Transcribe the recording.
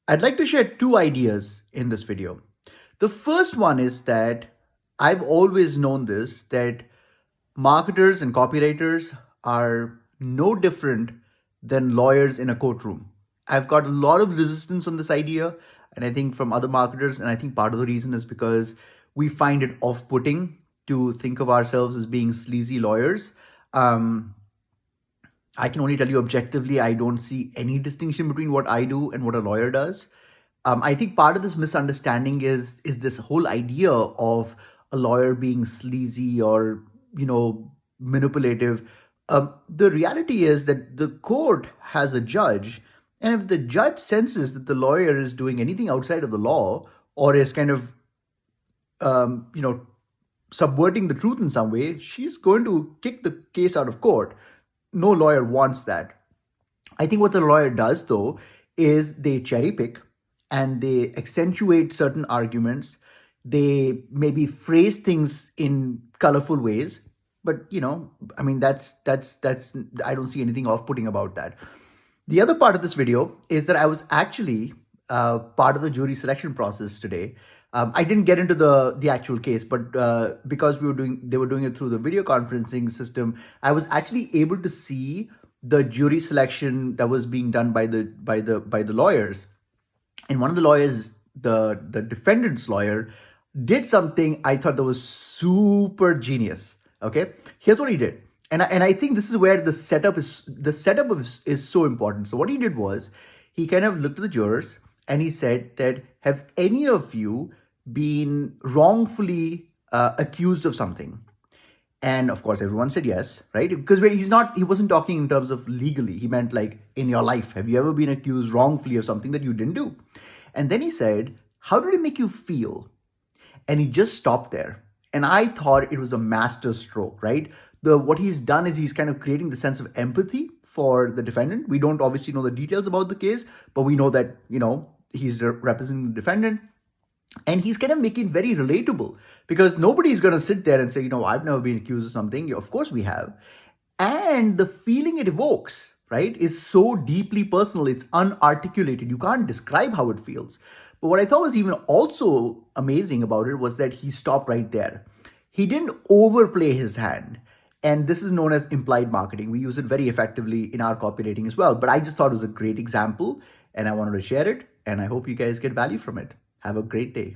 I'd like to share two ideas in this video. The first one is that I've always known this that marketers and copywriters are no different than lawyers in a courtroom. I've got a lot of resistance on this idea, and I think from other marketers, and I think part of the reason is because we find it off putting to think of ourselves as being sleazy lawyers. Um, I can only tell you objectively, I don't see any distinction between what I do and what a lawyer does. I think part of this misunderstanding is this whole idea of a lawyer being sleazy or manipulative. The reality is that the court has a judge, and if the judge senses that the lawyer is doing anything outside of the law or is kind of um, you know subverting the truth in some way, she's going to kick the case out of court. No lawyer wants that. I think what the lawyer does, though, is they cherry pick and they accentuate certain arguments. They maybe phrase things in colorful ways, but I mean, that's. I don't see anything off-putting about that. The other part of this video is that I was actually part of the jury selection process today. I didn't get into the actual case, but because they were doing it through the video conferencing system, I was actually able to see the jury selection that was being done by the lawyers. And one of the lawyers, the defendant's lawyer, did something I thought that was super genius. Okay, here's what he did, and I think this is where the setup is so important. So what he did was he kind of looked at the jurors and he said that, have any of you been wrongfully accused of something? And of course, everyone said yes, right? Because he wasn't talking in terms of legally. He meant like in your life. Have you ever been accused wrongfully of something that you didn't do? And then he said, how did it make you feel? And he just stopped there. And I thought it was a master stroke, right? What he's done is he's kind of creating the sense of empathy for the defendant. We don't obviously know the details about the case, but we know that, he's representing the defendant. And he's kind of making it very relatable because nobody's going to sit there and say, I've never been accused of something. Of course we have. And the feeling it evokes, right, is so deeply personal. It's unarticulated. You can't describe how it feels. But what I thought was even also amazing about it was that he stopped right there. He didn't overplay his hand. And this is known as implied marketing. We use it very effectively in our copywriting as well. But I just thought it was a great example and I wanted to share it. And I hope you guys get value from it. Have a great day.